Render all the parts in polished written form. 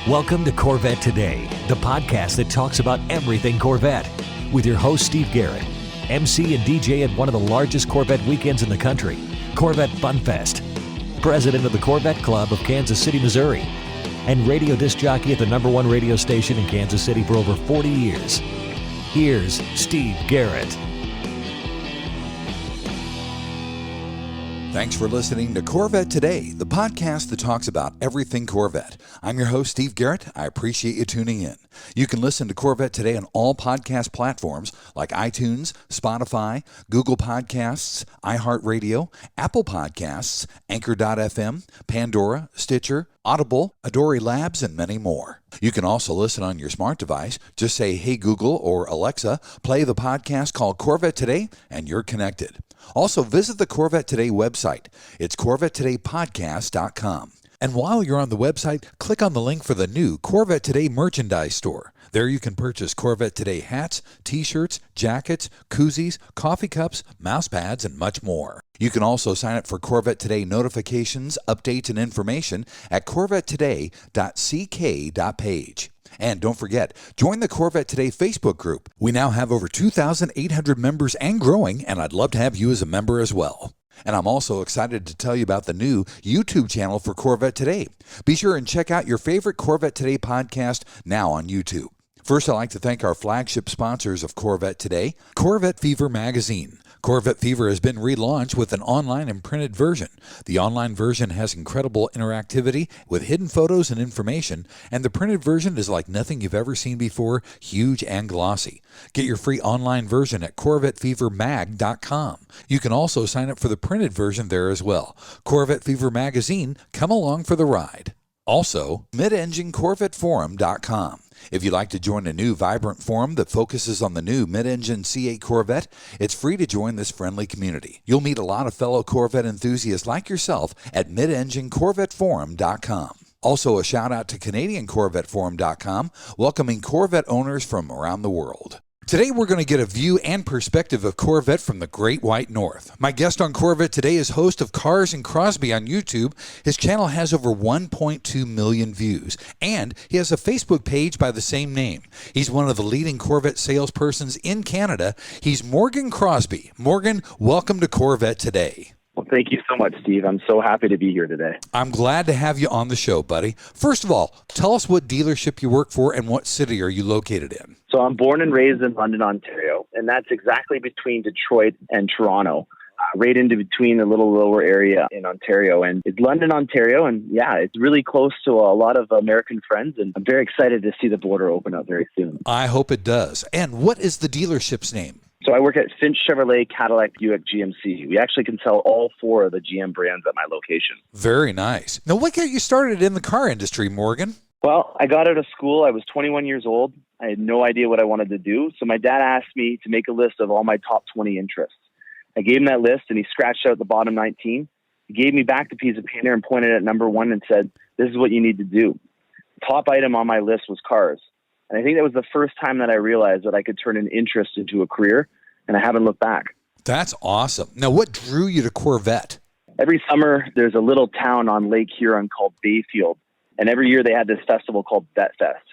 Welcome to Corvette Today, the podcast that talks about everything Corvette, with your host Steve Garrett, MC and DJ at one of the largest Corvette weekends in the country, Corvette Fun Fest, president of the Corvette Club of Kansas City, Missouri, and radio disc jockey at the #1 radio station in Kansas City for over 40 years. Here's Steve Garrett. Thanks for listening to Corvette Today, the podcast that talks about everything Corvette. I'm your host, Steve Garrett. I appreciate you tuning in. You can listen to Corvette Today on all podcast platforms like iTunes, Spotify, Google Podcasts, iHeartRadio, Apple Podcasts, Anchor.fm, Pandora, Stitcher, Audible, Adori Labs, and many more. You can also listen on your smart device. Just say, "Hey Google" or "Alexa, play the podcast called Corvette Today," and you're connected. Also, visit the Corvette Today website. It's CorvetteTodayPodcast.com. And while you're on the website, click on the link for the new Corvette Today merchandise store. There you can purchase Corvette Today hats, t-shirts, jackets, koozies, coffee cups, mouse pads, and much more. You can also sign up for Corvette Today notifications, updates, and information at corvettetoday.ck.page. And don't forget, join the Corvette Today Facebook group. We now have over 2,800 members and growing, and I'd love to have you as a member as well. And I'm also excited to tell you about the new YouTube channel for Corvette Today. Be sure and check out your favorite Corvette Today podcast now on YouTube. First, I'd like to thank our flagship sponsors of Corvette Today, Corvette Fever magazine. Corvette Fever has been relaunched with an online and printed version. The online version has incredible interactivity with hidden photos and information, and the printed version is like nothing you've ever seen before, huge and glossy. Get your free online version at CorvetteFeverMag.com. You can also sign up for the printed version there as well. Corvette Fever magazine, come along for the ride. Also, MidEngineCorvetteForum.com. If you'd like to join a new vibrant forum that focuses on the new mid-engine C8 Corvette, it's free to join this friendly community. You'll meet a lot of fellow Corvette enthusiasts like yourself at MidEngineCorvetteForum.com. Also, a shout out to CanadianCorvetteForum.com, welcoming Corvette owners from around the world. Today, we're going to get a view and perspective of Corvette from the Great White North. My guest on Corvette Today is host of Cars and Crosbie on YouTube. His channel has over 1.2 million views, and he has a Facebook page by the same name. He's one of the leading Corvette salespersons in Canada. He's Morgan Crosbie. Morgan, welcome to Corvette Today. Well, thank you so much, Steve. I'm so happy to be here today. I'm glad to have you on the show, buddy. First of all, tell us what dealership you work for and what city are you located in? So I'm born and raised in London, Ontario, and that's exactly between Detroit and Toronto, right into between the little lower area in Ontario. And it's London, Ontario, and yeah, it's really close to a lot of American friends, and I'm very excited to see the border open up very soon. I hope it does. And what is the dealership's name? So I work at Finch Chevrolet, Cadillac, Buick, GMC. We actually can sell all four of the GM brands at my location. Very nice. Now, what got you started in the car industry, Morgan? Well, I got out of school. I was 21 years old. I had no idea what I wanted to do. So my dad asked me to make a list of all my top 20 interests. I gave him that list, and he scratched out the bottom 19. He gave me back the piece of paper and pointed at number 1 and said, "This is what you need to do." The top item on my list was cars. And I think that was the first time that I realized that I could turn an interest into a career, and I haven't looked back. That's awesome. Now, what drew you to Corvette? Every summer, there's a little town on Lake Huron called Bayfield, and every year they had this festival called Vet Fest.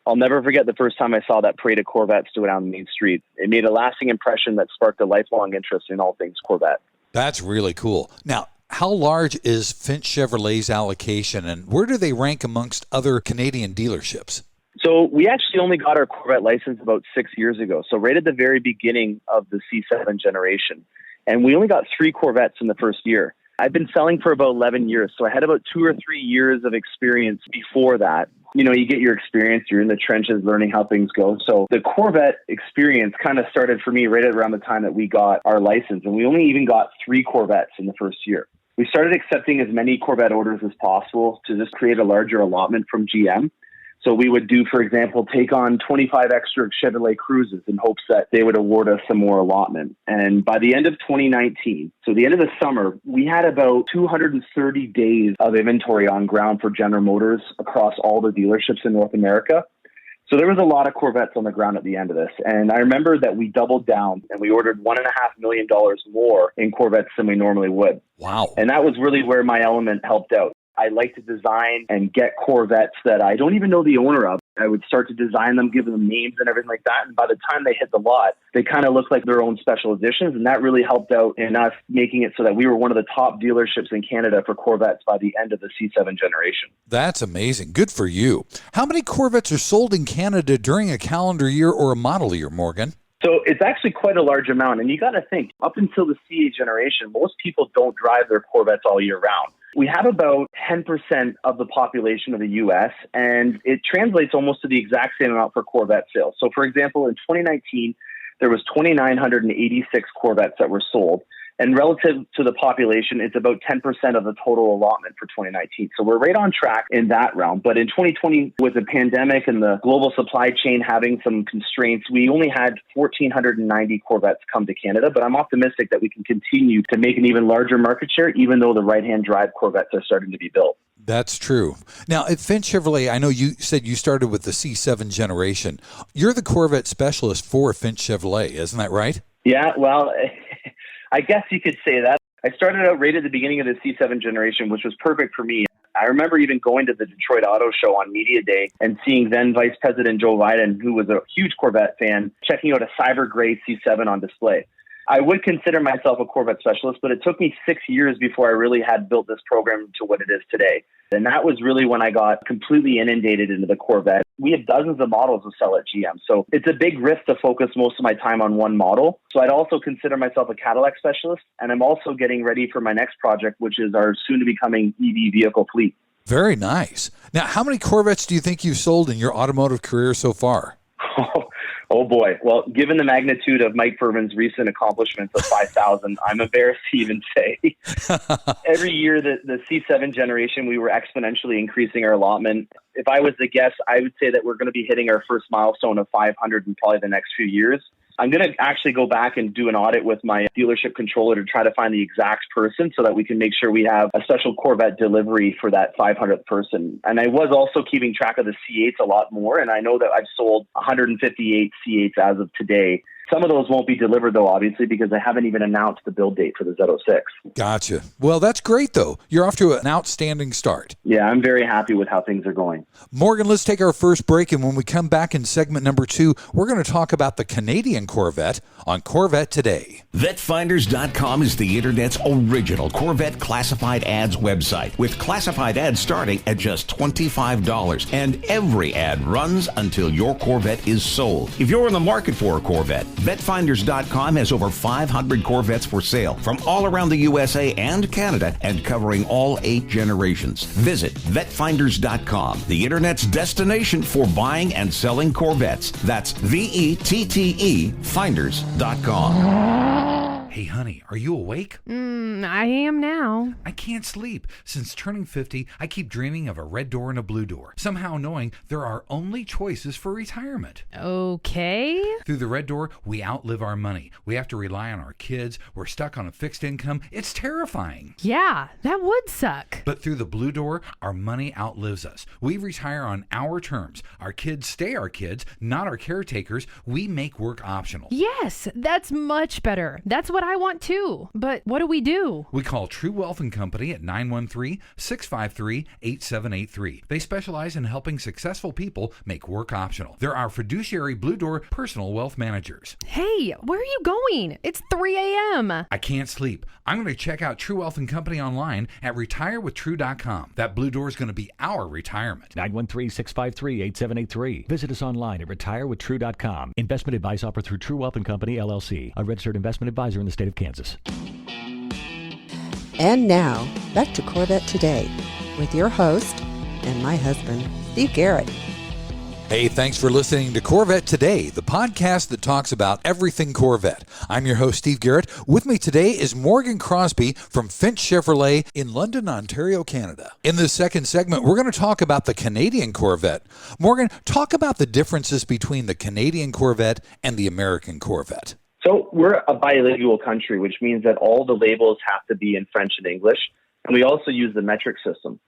I'll never forget the first time I saw that parade of Corvettes go down the main street. It made a lasting impression that sparked a lifelong interest in all things Corvette. That's really cool. Now, how large is Finch Chevrolet's allocation, and where do they rank amongst other Canadian dealerships? So we actually only got our Corvette license about 6 years ago, so right at the very beginning of the C7 generation. And we only got 3 Corvettes in the first year. I've been selling for about 11 years, so I had about 2 or 3 years of experience before that. You know, you get your experience, you're in the trenches learning how things go. So the Corvette experience kind of started for me right around the time that we got our license, and we only even got 3 Corvettes in the first year. We started accepting as many Corvette orders as possible to just create a larger allotment from GM. So we would do, for example, take on 25 extra Chevrolet Cruises in hopes that they would award us some more allotment. And by the end of 2019, so the end of the summer, we had about 230 days of inventory on ground for General Motors across all the dealerships in North America. So there was a lot of Corvettes on the ground at the end of this. And I remember that we doubled down and we ordered $1.5 million more in Corvettes than we normally would. Wow. And that was really where my element helped out. I like to design and get Corvettes that I don't even know the owner of. I would start to design them, give them names and everything like that. And by the time they hit the lot, they kind of look like their own special editions. And that really helped out in us making it so that we were one of the top dealerships in Canada for Corvettes by the end of the C7 generation. That's amazing. Good for you. How many Corvettes are sold in Canada during a calendar year or a model year, Morgan? So it's actually quite a large amount. And you got to think, up until the C8 generation, most people don't drive their Corvettes all year round. We have about 10% of the population of the U.S., and it translates almost to the exact same amount for Corvette sales. So, for example, in 2019, there was 2,986 Corvettes that were sold. And relative to the population, it's about 10% of the total allotment for 2019. So we're right on track in that realm. But in 2020, with the pandemic and the global supply chain having some constraints, we only had 1,490 Corvettes come to Canada. But I'm optimistic that we can continue to make an even larger market share, even though the right-hand drive Corvettes are starting to be built. That's true. Now, at Finch Chevrolet, I know you said you started with the C7 generation. You're the Corvette Specialist for Finch Chevrolet, isn't that right? Yeah, well, I guess you could say that. I started out right at the beginning of the C7 generation, which was perfect for me. I remember even going to the Detroit Auto Show on Media Day and seeing then Vice President Joe Biden, who was a huge Corvette fan, checking out a cyber gray C7 on display. I would consider myself a Corvette specialist, but it took me 6 years before I really had built this program to what it is today. And that was really when I got completely inundated into the Corvette. We have dozens of models to sell at GM. So it's a big risk to focus most of my time on one model. So I'd also consider myself a Cadillac specialist. And I'm also getting ready for my next project, which is our soon to be coming EV vehicle fleet. Very nice. Now, how many Corvettes do you think you've sold in your automotive career so far? Oh boy. Well, given the magnitude of Mike Furman's recent accomplishments of 5,000, I'm embarrassed to even say. Every year, the C7 generation, we were exponentially increasing our allotment. If I was to guess, I would say that we're going to be hitting our first milestone of 500 in probably the next few years. I'm going to actually go back and do an audit with my dealership controller to try to find the exact person so that we can make sure we have a special Corvette delivery for that 500th person. And I was also keeping track of the C8s a lot more, and I know that I've sold 158 C8s as of today. Some of those won't be delivered, though, obviously, because I haven't even announced the build date for the Z06. Gotcha. Well, that's great, though. You're off to an outstanding start. Yeah, I'm very happy with how things are going. Morgan, let's take our first break, and when we come back in segment number 2, we're going to talk about the Canadian Corvette on Corvette Today. VetteFinders.com is the Internet's original Corvette classified ads website, with classified ads starting at just $25, and every ad runs until your Corvette is sold. If you're in the market for a Corvette, VetteFinders.com has over 500 Corvettes for sale from all around the USA and Canada and covering all 8 generations. Visit VetteFinders.com, the Internet's destination for buying and selling Corvettes. That's VETTE Finders.com. Hey, honey, are you awake? I am now. I can't sleep. Since turning 50, I keep dreaming of a red door and a blue door, somehow knowing there are only choices for retirement. Okay. Through the red door, we outlive our money. We have to rely on our kids. We're stuck on a fixed income. It's terrifying. Yeah, that would suck. But through the blue door, our money outlives us. We retire on our terms. Our kids stay our kids, not our caretakers. We make work optional. Yes, that's much better. That's what I want too. But what do we do? We call True Wealth & Company at 913-653-8783. They specialize in helping successful people make work optional. They're our fiduciary Blue Door personal wealth managers. Hey, where are you going? It's 3 a.m. I can't sleep. I'm going to check out True Wealth & Company online at retirewithtrue.com. That Blue Door is going to be our retirement. 913-653-8783. Visit us online at retirewithtrue.com. Investment advice offered through True Wealth & Company, LLC, a registered investment advisor in the state of Kansas. And now, back to Corvette Today with your host and my husband, Steve Garrett. Hey, thanks for listening to Corvette Today, the podcast that talks about everything Corvette. I'm your host, Steve Garrett. With me today is Morgan Crosbie from Finch Chevrolet in London, Ontario, Canada. In this second segment, we're going to talk about the Canadian Corvette. Morgan, talk about the differences between the Canadian Corvette and the American Corvette. So we're a bilingual country, which means that all the labels have to be in French and English. And we also use the metric system.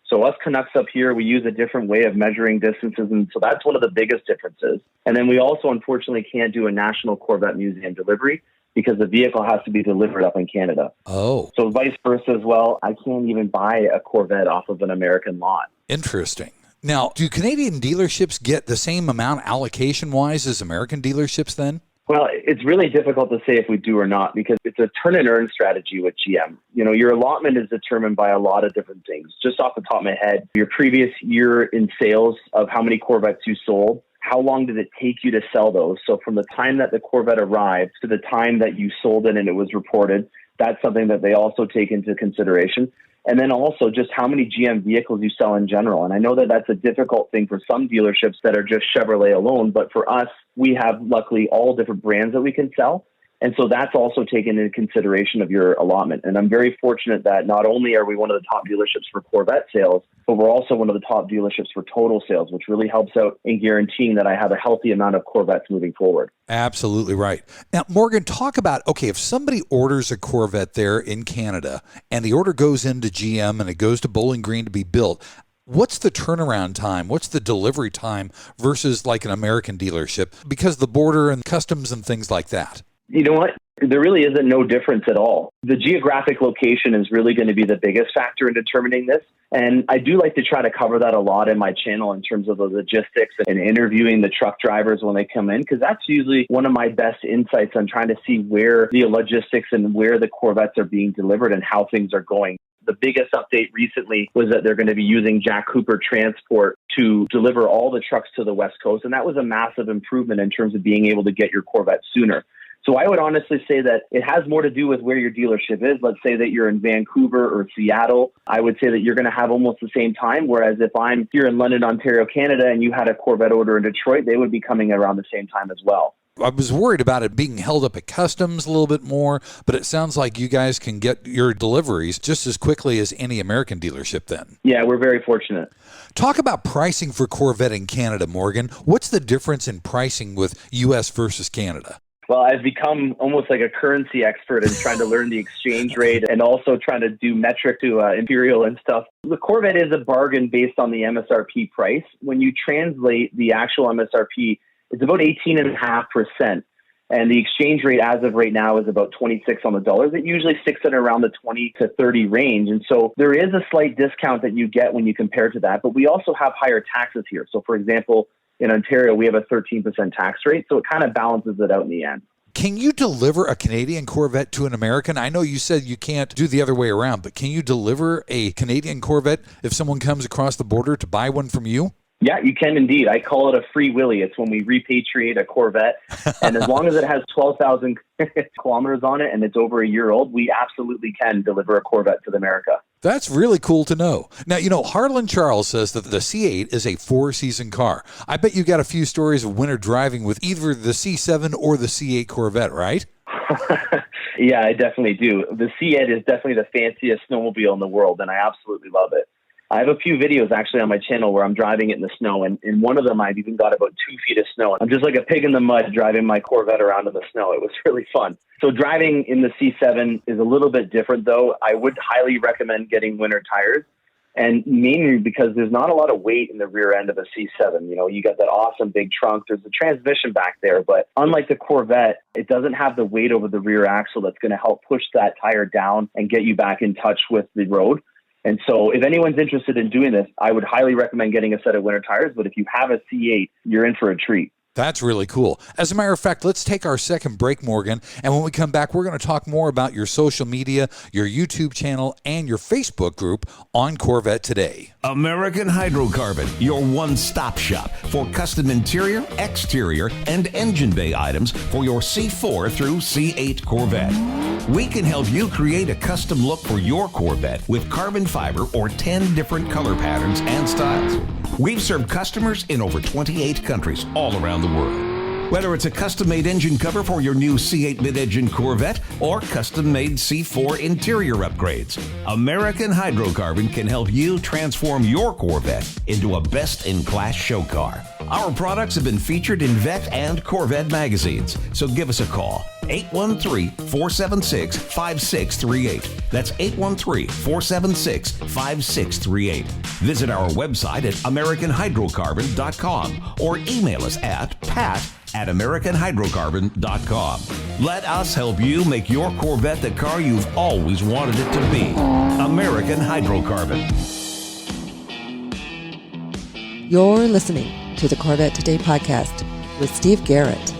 So us Canucks up here, we use a different way of measuring distances. And so that's one of the biggest differences. And then we also, unfortunately, can't do a National Corvette Museum delivery, because the vehicle has to be delivered up in Canada. Oh, So vice versa as well. I can't even buy a Corvette off of an American lot. interesting. Now, do Canadian dealerships get the same amount allocation-wise as American dealerships then? Well, it's really difficult to say if we do or not because it's a turn and earn strategy with GM. You know, your allotment is determined by a lot of different things. Just off the top of my head, your previous year in sales of how many Corvettes you sold, how long did it take you to sell those? So from the time that the Corvette arrived to the time that you sold it and it was reported, that's something that they also take into consideration. And then also just how many GM vehicles you sell in general. And I know that that's a difficult thing for some dealerships that are just Chevrolet alone. But for us, we have luckily all different brands that we can sell. And so that's also taken into consideration of your allotment. And I'm very fortunate that not only are we one of the top dealerships for Corvette sales, but we're also one of the top dealerships for total sales, which really helps out in guaranteeing that I have a healthy amount of Corvettes moving forward. Absolutely right. Now, Morgan, talk about, okay, if somebody orders a Corvette there in Canada and the order goes into GM and it goes to Bowling Green to be built, what's the turnaround time? What's the delivery time versus like an American dealership? Because the border and customs and things like that. You know what? There really isn't no difference at all. The geographic location is really going to be the biggest factor in determining this. And I do like to try to cover that a lot in my channel in terms of the logistics and interviewing the truck drivers when they come in, because that's usually one of my best insights on trying to see where the logistics and where the Corvettes are being delivered and how things are going. The biggest update recently was that they're going to be using Jack Cooper Transport to deliver all the trucks to the West Coast. And that was a massive improvement in terms of being able to get your Corvette sooner. So I would honestly say that it has more to do with where your dealership is. Let's say that you're in Vancouver or Seattle. I would say that you're going to have almost the same time. Whereas if I'm here in London, Ontario, Canada, and you had a Corvette order in Detroit, they would be coming around the same time as well. I was worried about it being held up at customs a little bit more, but it sounds like you guys can get your deliveries just as quickly as any American dealership then. Yeah, we're very fortunate. Talk about pricing for Corvette in Canada, Morgan. What's the difference in pricing with U.S. versus Canada? Well, I've become almost like a currency expert in trying to learn the exchange rate and also trying to do metric to imperial and stuff. The Corvette is a bargain based on the MSRP price. When you translate the actual MSRP, it's about 18.5%. And the exchange rate as of right now is about 26 on the dollars. It usually sticks at around the 20 to 30 range. And so there is a slight discount that you get when you compare to that. But we also have higher taxes here. So, for example, in Ontario, we have a 13% tax rate, so it kind of balances it out in the end. Can you deliver a Canadian Corvette to an American? I know you said you can't do the other way around, but can you deliver a Canadian Corvette if someone comes across the border to buy one from you? Yeah, you can indeed. I call it a free willy. It's when we repatriate a Corvette. And as long as it has 12,000 kilometers on it and it's over a year old, we absolutely can deliver a Corvette to America. That's really cool to know. Now, you know, Harlan Charles says that the C8 is a four-season car. I bet you got a few stories of winter driving with either the C7 or the C8 Corvette, right? Yeah, I definitely do. The C8 is definitely the fanciest snowmobile in the world, and I absolutely love it. I have a few videos actually on my channel where I'm driving it in the snow, and in one of them I've even got about 2 feet of snow. I'm just like a pig in the mud driving my Corvette around in the snow. It was really fun. So driving in the C7 is a little bit different, though. I would highly recommend getting winter tires, and mainly because there's not a lot of weight in the rear end of a C7. You know, you got that awesome big trunk. There's a transmission back there, but unlike the Corvette, it doesn't have the weight over the rear axle that's going to help push that tire down and get you back in touch with the road. And so if anyone's interested in doing this, I would highly recommend getting a set of winter tires. But if you have a C8, you're in for a treat. That's really cool. As a matter of fact, let's take our second break, Morgan. And when we come back, we're going to talk more about your social media, your YouTube channel, and your Facebook group on Corvette Today. American Hydrocarbon, your one-stop shop for custom interior, exterior, and engine bay items for your C4 through C8 Corvette. We can help you create a custom look for your Corvette with carbon fiber or 10 different color patterns and styles. We've served customers in over 28 countries all around the world. Whether it's a custom-made engine cover for your new C8 mid-engine Corvette or custom-made C4 interior upgrades, American Hydrocarbon can help you transform your Corvette into a best-in-class show car. Our products have been featured in Vette and Corvette magazines, so give us a call. 813-476-5638. That's 813-476-5638. Visit our website at AmericanHydrocarbon.com or email us at pat@AmericanHydrocarbon.com. Let us help you make your Corvette the car you've always wanted it to be. American Hydrocarbon. You're listening to the Corvette Today podcast with Steve Garrett.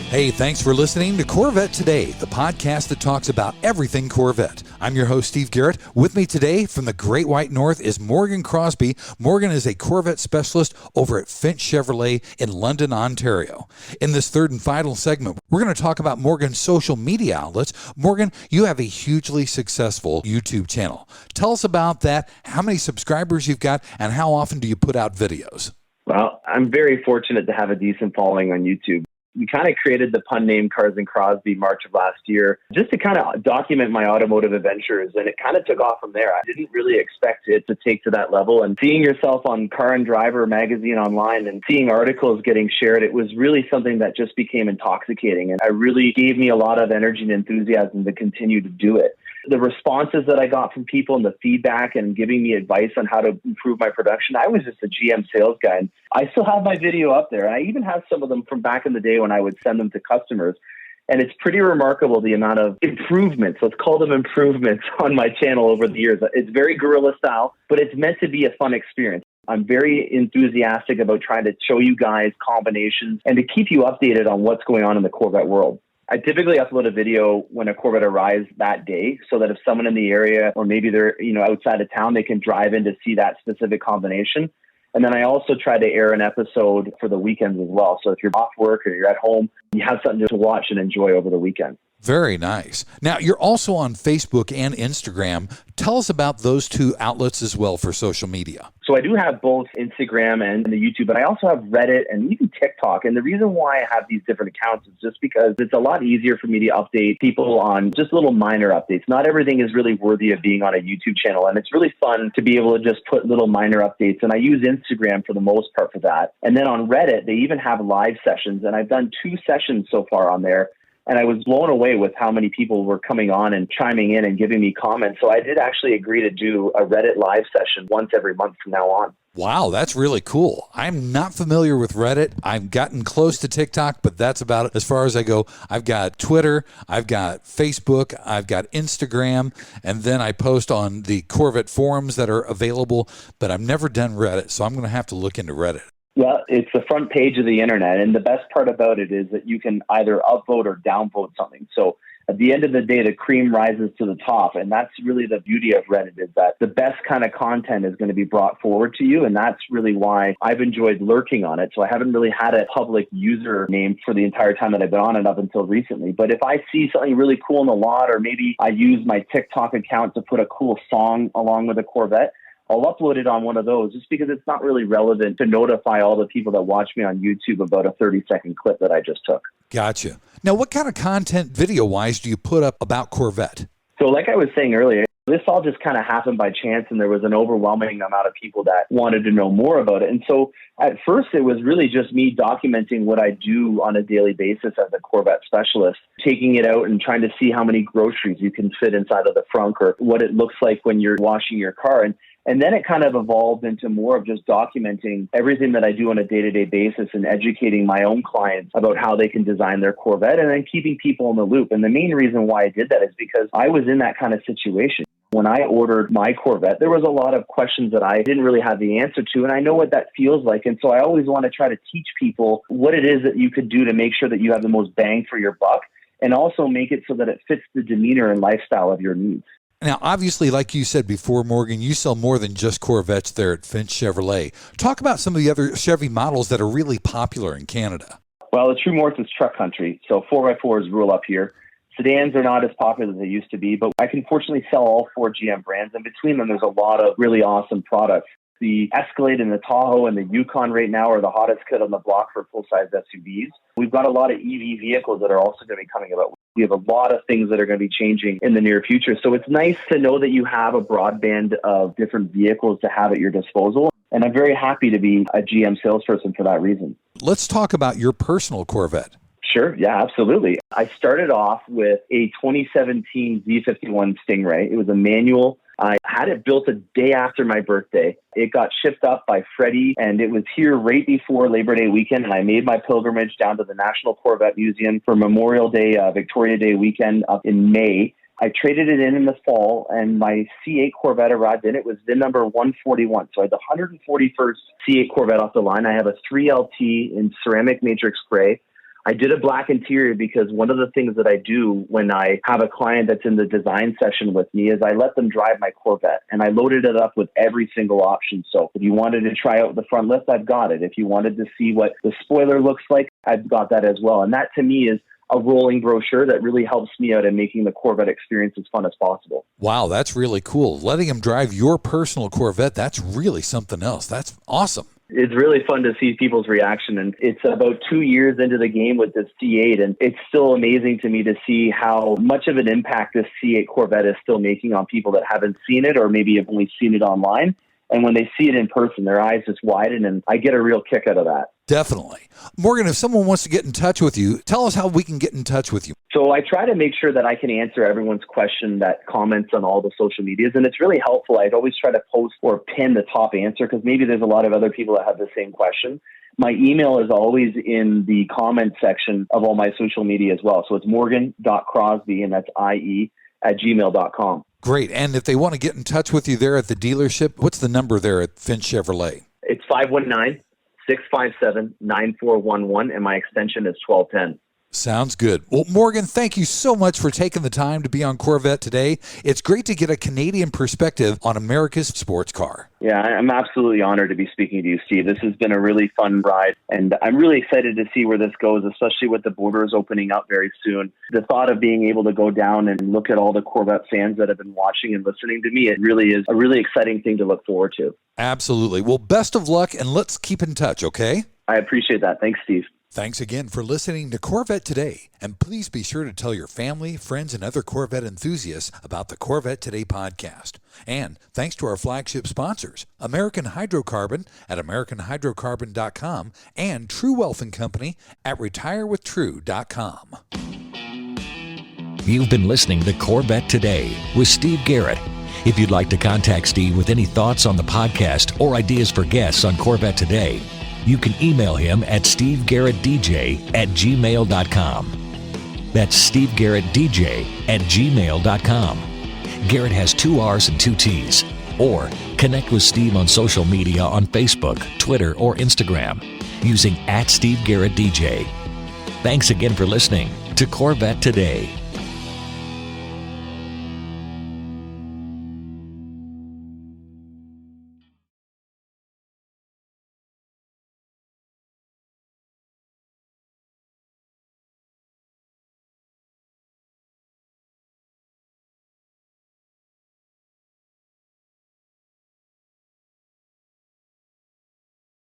Hey, thanks for listening to Corvette Today, the podcast that talks about everything Corvette. I'm your host, Steve Garrett. With me today from the Great White North is Morgan Crosbie. Morgan is a Corvette specialist over at Finch Chevrolet in London, Ontario. In this third and final segment, we're going to talk about Morgan's social media outlets. Morgan, you have a hugely successful YouTube channel. Tell us about that, how many subscribers you've got, and how often do you put out videos? Well, I'm very fortunate to have a decent following on YouTube. We kind of created the pun name Cars and Crosby March of last year just to kind of document my automotive adventures. And it kind of took off from there. I didn't really expect it to take to that level. And seeing yourself on Car and Driver magazine online and seeing articles getting shared, it was really something that just became intoxicating. And it really gave me a lot of energy and enthusiasm to continue to do it. The responses that I got from people and the feedback and giving me advice on how to improve my production, I was just a GM sales guy. And I still have my video up there. And I even have some of them from back in the day when I would send them to customers. And it's pretty remarkable the amount of improvements, let's call them improvements, on my channel over the years. It's very guerrilla style, but it's meant to be a fun experience. I'm very enthusiastic about trying to show you guys combinations and to keep you updated on what's going on in the Corvette world. I typically upload a video when a Corvette arrives that day so that if someone in the area or maybe they're outside of town, they can drive in to see that specific combination. And then I also try to air an episode for the weekends as well. So if you're off work or you're at home, you have something to watch and enjoy over the weekend. Very nice. Now, you're also on Facebook and Instagram. Tell us about those two outlets as well for social media. So I do have both Instagram and the YouTube, but I also have Reddit and even TikTok. And the reason why I have these different accounts is just because it's a lot easier for me to update people on just little minor updates. Not everything is really worthy of being on a YouTube channel. And it's really fun to be able to just put little minor updates. And I use Instagram for the most part for that. And then on Reddit, they even have live sessions. And I've done 2 sessions so far on there. And I was blown away with how many people were coming on and chiming in and giving me comments. So I did actually agree to do a Reddit live session once every month from now on. Wow, that's really cool. I'm not familiar with Reddit. I've gotten close to TikTok, but that's about it as far as I go. I've got Twitter, I've got Facebook, I've got Instagram, and then I post on the Corvette forums that are available, but I've never done Reddit, so I'm going to have to look into Reddit. Well, it's the front page of the internet. And the best part about it is that you can either upvote or downvote something. So at the end of the day, the cream rises to the top. And that's really the beauty of Reddit, is that the best kind of content is going to be brought forward to you. And that's really why I've enjoyed lurking on it. So I haven't really had a public username for the entire time that I've been on it up until recently. But if I see something really cool in the lot, or maybe I use my TikTok account to put a cool song along with a Corvette, I'll upload it on one of those just because it's not really relevant to notify all the people that watch me on YouTube about a 30-second clip that I just took. Gotcha. Now, what kind of content video-wise do you put up about Corvette? So like I was saying earlier, this all just kind of happened by chance, and there was an overwhelming amount of people that wanted to know more about it. And so at first, it was really just me documenting what I do on a daily basis as a Corvette specialist, taking it out and trying to see how many groceries you can fit inside of the frunk, or what it looks like when you're washing your car. And then it kind of evolved into more of just documenting everything that I do on a day-to-day basis and educating my own clients about how they can design their Corvette, and then keeping people in the loop. And the main reason why I did that is because I was in that kind of situation. When I ordered my Corvette, there was a lot of questions that I didn't really have the answer to, and I know what that feels like. And so I always want to try to teach people what it is that you could do to make sure that you have the most bang for your buck, and also make it so that it fits the demeanor and lifestyle of your needs. Now, obviously, like you said before, Morgan, you sell more than just Corvettes there at Finch Chevrolet. Talk about some of the other Chevy models that are really popular in Canada. Well, the true north is truck country, so 4x4s rule up here. Sedans are not as popular as they used to be, but I can fortunately sell all 4 GM brands, and between them, there's a lot of really awesome products. The Escalade and the Tahoe and the Yukon right now are the hottest kid on the block for full-size SUVs. We've got a lot of EV vehicles that are also going to be coming about. We have a lot of things that are going to be changing in the near future. So it's nice to know that you have a broad band of different vehicles to have at your disposal. And I'm very happy to be a GM salesperson for that reason. Let's talk about your personal Corvette. Sure. Yeah, absolutely. I started off with a 2017 Z51 Stingray. It was a manual I had it built a day after my birthday. It got shipped up by Freddie, and it was here right before Labor Day weekend. And I made my pilgrimage down to the National Corvette Museum for Memorial Day, Victoria Day weekend up in May. I traded it in the fall, and my C8 Corvette arrived in. It was VIN number 141. So I had the 141st C8 Corvette off the line. I have a 3LT in ceramic matrix gray. I did a black interior because one of the things that I do when I have a client that's in the design session with me is I let them drive my Corvette, and I loaded it up with every single option. So if you wanted to try out the front lift, I've got it. If you wanted to see what the spoiler looks like, I've got that as well. And that to me is a rolling brochure that really helps me out in making the Corvette experience as fun as possible. Wow, that's really cool. Letting them drive your personal Corvette, that's really something else. That's awesome. It's really fun to see people's reaction, and it's about 2 years into the game with this C8, and it's still amazing to me to see how much of an impact this C8 Corvette is still making on people that haven't seen it or maybe have only seen it online. And when they see it in person, their eyes just widen, and I get a real kick out of that. Definitely. Morgan, if someone wants to get in touch with you, tell us how we can get in touch with you. So I try to make sure that I can answer everyone's question that comments on all the social medias, and it's really helpful. I'd always try to post or pin the top answer because maybe there's a lot of other people that have the same question. My email is always in the comment section of all my social media as well. So it's morgan.crosbie, and that's IE, @gmail.com. Great. And if they want to get in touch with you there at the dealership, what's the number there at Finch Chevrolet? It's 519-657-9411, and my extension is 1210. Sounds good. Well, Morgan, thank you so much for taking the time to be on Corvette Today. It's great to get a Canadian perspective on America's sports car. Yeah, I'm absolutely honored to be speaking to you, Steve. This has been a really fun ride, and I'm really excited to see where this goes, especially with the borders opening up very soon. The thought of being able to go down and look at all the Corvette fans that have been watching and listening to me, it really is a really exciting thing to look forward to. Absolutely. Well, best of luck, and let's keep in touch, okay? I appreciate that. Thanks, Steve. Thanks again for listening to Corvette Today, and please be sure to tell your family, friends, and other Corvette enthusiasts about the Corvette Today podcast. And thanks to our flagship sponsors, American Hydrocarbon at AmericanHydrocarbon.com and True Wealth & Company at RetireWithTrue.com. You've been listening to Corvette Today with Steve Garrett. If you'd like to contact Steve with any thoughts on the podcast or ideas for guests on Corvette Today, you can email him at stevegarrettdj@gmail.com. That's stevegarrettdj@gmail.com. Garrett has 2 R's and 2 T's. Or connect with Steve on social media on Facebook, Twitter, or Instagram using @SteveGarrettDJ. Thanks again for listening to Corvette Today.